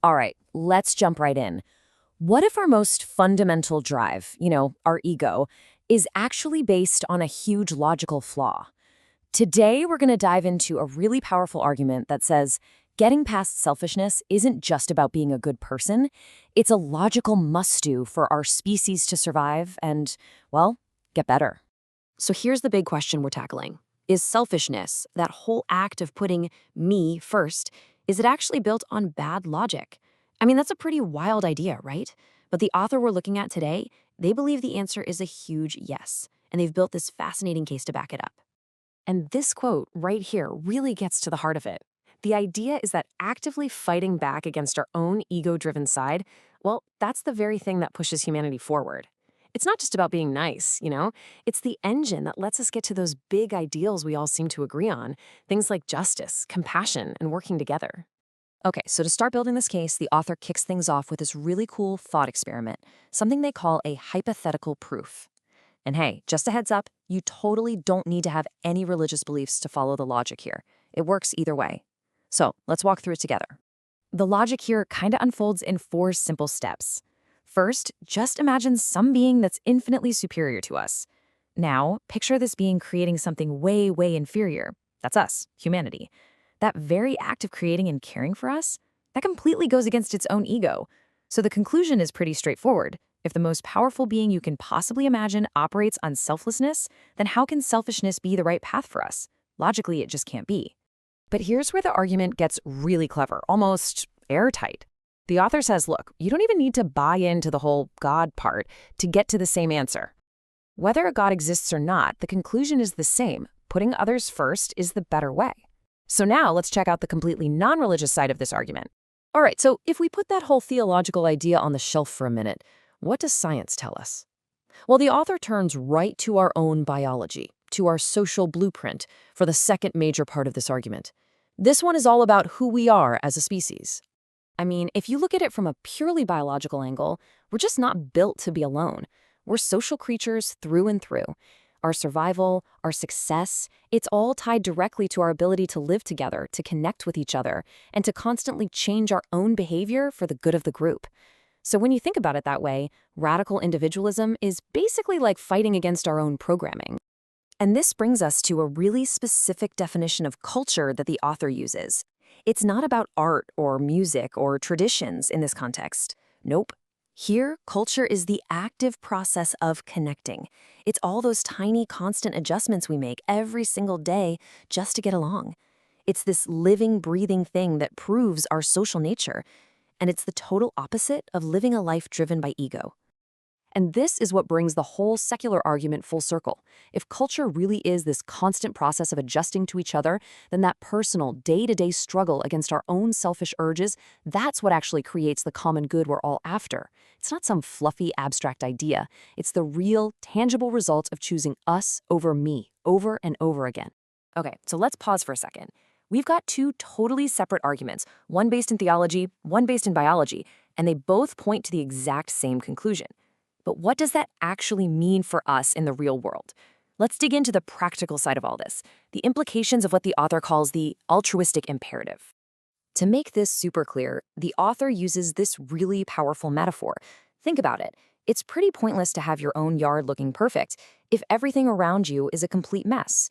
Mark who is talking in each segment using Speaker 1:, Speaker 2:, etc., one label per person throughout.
Speaker 1: All right, let's jump right in. What if our most fundamental drive, our ego, is actually based on a huge logical flaw? Today, we're going to dive into a really powerful argument that says getting past selfishness isn't just about being a good person. It's a logical must-do for our species to survive and, well, get better.
Speaker 2: So here's the big question we're tackling. Is selfishness, that whole act of putting me first, is it actually built on bad logic? I mean, that's a pretty wild idea, right? But the author we're looking at today, they believe the answer is a huge yes, and they've built this fascinating case to back it up.
Speaker 1: And this quote right here really gets to the heart of it. The idea is that actively fighting back against our own ego-driven side, well, that's the very thing that pushes humanity forward. It's not just about being nice. It's the engine that lets us get to those big ideals we all seem to agree on, things like justice, compassion, and working together. Okay, so to start building this case, the author kicks things off with this really cool thought experiment, something they call a hypothetical proof. And hey, just a heads up, you totally don't need to have any religious beliefs to follow the logic here. It works either way. So let's walk through it together. The logic here kind of unfolds in 4 simple steps. First, just imagine some being that's infinitely superior to us. Now, picture this being creating something way, way inferior. That's us, humanity. That very act of creating and caring for us, that completely goes against its own ego. So the conclusion is pretty straightforward. If the most powerful being you can possibly imagine operates on selflessness, then how can selfishness be the right path for us? Logically, it just can't be. But here's where the argument gets really clever, almost airtight. The author says, look, you don't even need to buy into the whole God part to get to the same answer. Whether a God exists or not, the conclusion is the same. Putting others first is the better way. So now let's check out the completely non-religious side of this argument. All right, so if we put that whole theological idea on the shelf for a minute, what does science tell us? Well, the author turns right to our own biology, to our social blueprint, for the second major part of this argument. This one is all about who we are as a species. I mean, if you look at it from a purely biological angle, we're just not built to be alone. We're social creatures through and through. Our survival, our success, it's all tied directly to our ability to live together, to connect with each other, and to constantly change our own behavior for the good of the group. So when you think about it that way, radical individualism is basically like fighting against our own programming. And this brings us to a really specific definition of culture that the author uses. It's not about art or music or traditions in this context. Nope. Here, culture is the active process of connecting. It's all those tiny, constant adjustments we make every single day just to get along. It's this living, breathing thing that proves our social nature. And it's the total opposite of living a life driven by ego. And this is what brings the whole secular argument full circle. If culture really is this constant process of adjusting to each other, then that personal, day-to-day struggle against our own selfish urges, that's what actually creates the common good we're all after. It's not some fluffy, abstract idea. It's the real, tangible result of choosing us over me, over and over again. Okay, so let's pause for a second. We've got 2 totally separate arguments, one based in theology, one based in biology, and they both point to the exact same conclusion. But what does that actually mean for us in the real world? Let's dig into the practical side of all this, the implications of what the author calls the altruistic imperative. To make this super clear, the author uses this really powerful metaphor. Think about it. It's pretty pointless to have your own yard looking perfect if everything around you is a complete mess.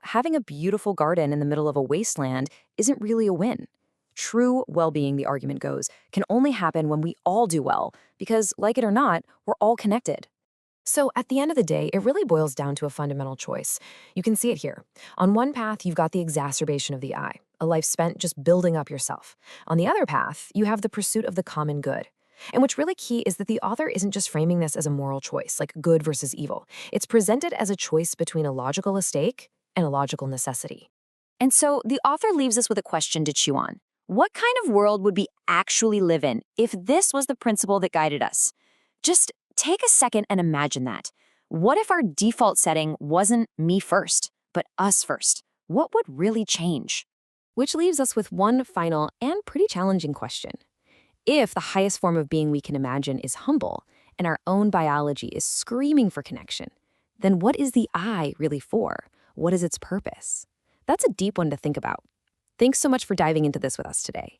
Speaker 1: Having a beautiful garden in the middle of a wasteland isn't really a win. True well-being, the argument goes, can only happen when we all do well, because, like it or not, we're all connected. So at the end of the day, it really boils down to a fundamental choice. You can see it here. On one path, you've got the exacerbation of the I, a life spent just building up yourself. On the other path, you have the pursuit of the common good. And what's really key is that the author isn't just framing this as a moral choice, like good versus evil. It's presented as a choice between a logical mistake and a logical necessity. And so the author leaves us with a question to chew on. What kind of world would we actually live in if this was the principle that guided us? Just take a second and imagine that. What if our default setting wasn't me first, but us first? What would really change? Which leaves us with one final and pretty challenging question. If the highest form of being we can imagine is humble, and our own biology is screaming for connection, then what is the I really for? What is its purpose? That's a deep one to think about. Thanks so much for diving into this with us today.